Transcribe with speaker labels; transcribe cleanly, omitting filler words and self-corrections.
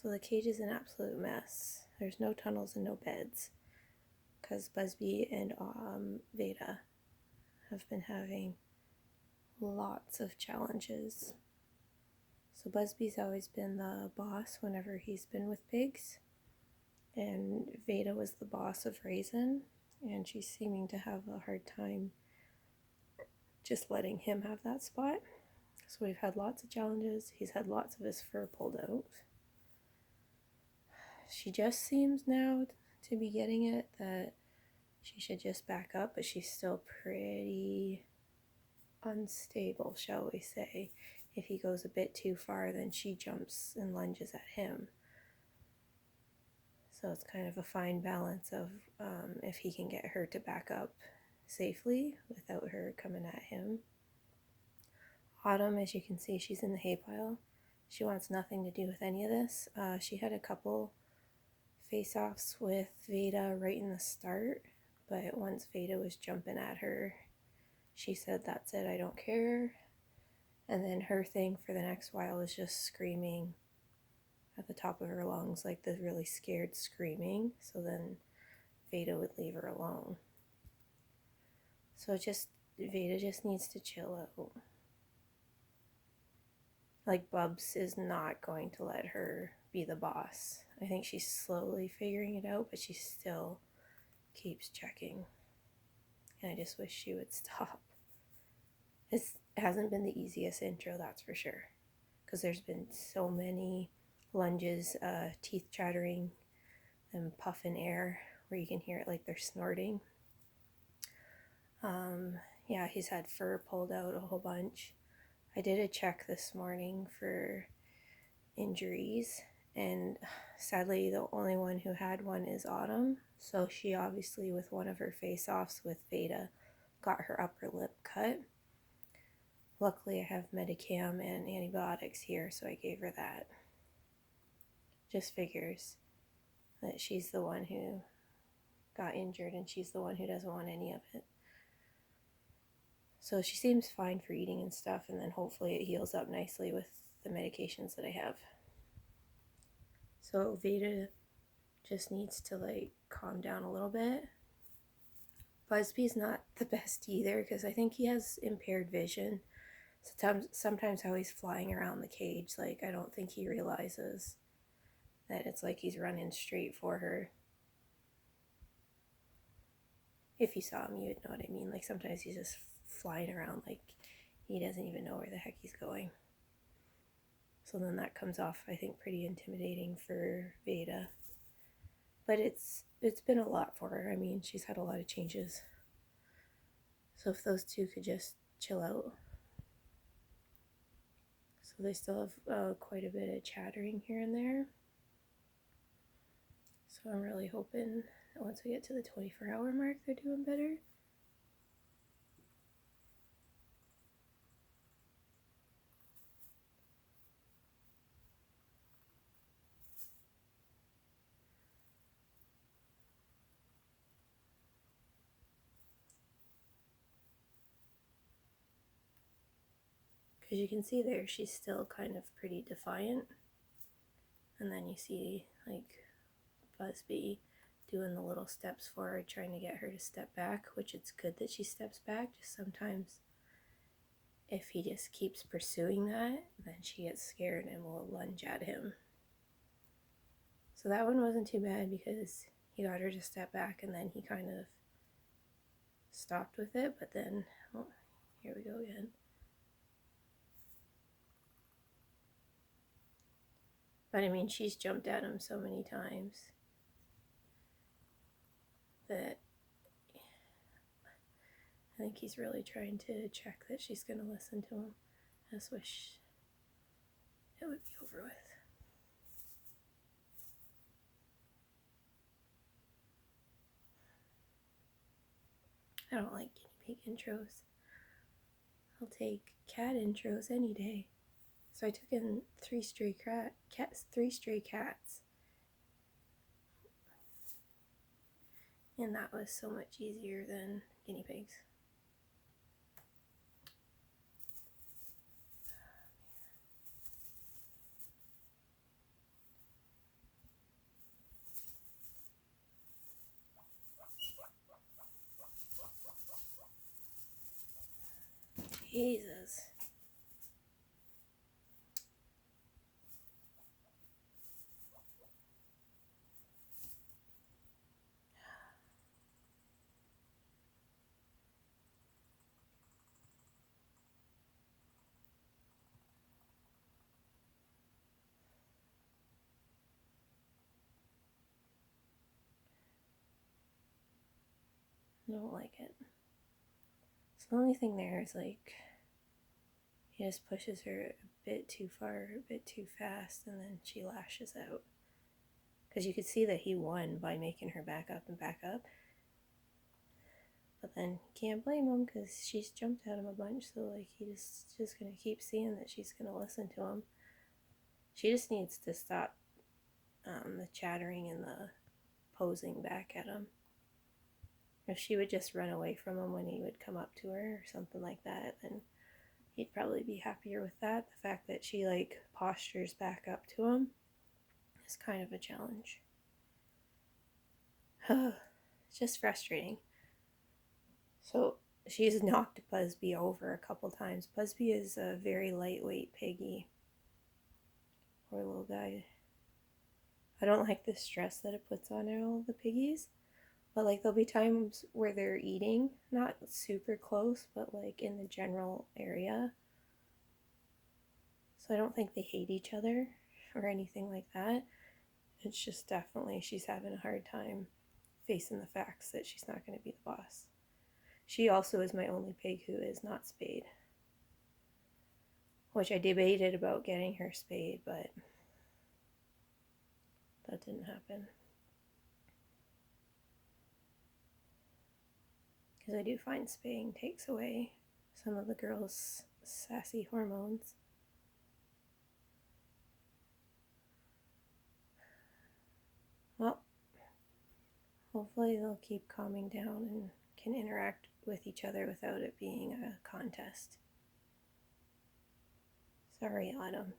Speaker 1: So the cage is an absolute mess. There's no tunnels and no beds because Busby and Vada have been having lots of challenges. So Busby's always been the boss whenever he's been with pigs, and Vada was the boss of Raisin, and she's seeming to have a hard time just letting him have that spot. So we've had lots of challenges. He's had lots of his fur pulled out. She just seems now to be getting it that she should just back up, but she's still pretty unstable, shall we say. If he goes a bit too far, then she jumps and lunges at him. So it's kind of a fine balance of if he can get her to back up safely without her coming at him. Autumn, as you can see, she's in the hay pile. She wants nothing to do with any of this. She had a couple face-offs with Vada right in the start, but once Vada was jumping at her, she said, "That's it, I don't care." And then her thing for the next while was just screaming at the top of her lungs, like the really scared screaming. So then Vada would leave her alone. So Vada just needs to chill out. Like, Bubs is not going to let her be the boss. I think she's slowly figuring it out, but she still keeps checking. And I just wish she would stop. It hasn't been the easiest intro, that's for sure. Because there's been so many lunges, teeth chattering, and puffing air where you can hear it like they're snorting. Yeah, he's had fur pulled out a whole bunch. I did a check this morning for injuries, and sadly the only one who had one is Autumn. So she obviously, with one of her face-offs with Vada, got her upper lip cut. Luckily I have Medicam and antibiotics here, so I gave her that. Just figures that she's the one who got injured and she's the one who doesn't want any of it. So she seems fine for eating and stuff, and then hopefully it heals up nicely with the medications that I have. So Vada just needs to calm down a little bit. Busby's not the best either because I think he has impaired vision. Sometimes how he's flying around the cage, I don't think he realizes that it's like he's running straight for her. If you saw him, you would know what I mean. Sometimes he's just flying around like he doesn't even know where the heck he's going. So then that comes off, I think, pretty intimidating for Vada. But it's been a lot for her. I mean, she's had a lot of changes. So if those two could just chill out. So they still have quite a bit of chattering here and there. So I'm really hoping that once we get to the 24-hour mark, they're doing better. Because you can see there, she's still kind of pretty defiant. And then you see, Busby doing the little steps forward, trying to get her to step back, which it's good that she steps back. Just sometimes if he just keeps pursuing that, then she gets scared and will lunge at him. So that one wasn't too bad because he got her to step back and then he kind of stopped with it, but then, oh, here we go again. But I mean, she's jumped at him so many times that I think he's really trying to check that she's going to listen to him. I just wish it would be over with. I don't like guinea pig intros. I'll take cat intros any day. So I took in 3 stray cats. And that was so much easier than guinea pigs. Jesus. I don't like it. So the only thing there is like he just pushes her a bit too far, a bit too fast, and then she lashes out. Because you could see that he won by making her back up and back up. But then you can't blame him because she's jumped at him a bunch, so like he's just gonna keep seeing that she's gonna listen to him. She just needs to stop the chattering and the posing back at him. If she would just run away from him when he would come up to her or something like that, then he'd probably be happier with that. The fact that she like postures back up to him is kind of a challenge. It's just frustrating. So she's knocked Busby over a couple times. Busby is a very lightweight piggy. Poor little guy. I don't like the stress that it puts on all the piggies. But like there'll be times where they're eating, not super close, but like in the general area. So I don't think they hate each other or anything like that. It's just definitely she's having a hard time facing the facts that she's not going to be the boss. She also is my only pig who is not spayed. Which I debated about getting her spayed, but that didn't happen. Because I do find spaying takes away some of the girls' sassy hormones. Well, hopefully they'll keep calming down and can interact with each other without it being a contest. Sorry, Autumn.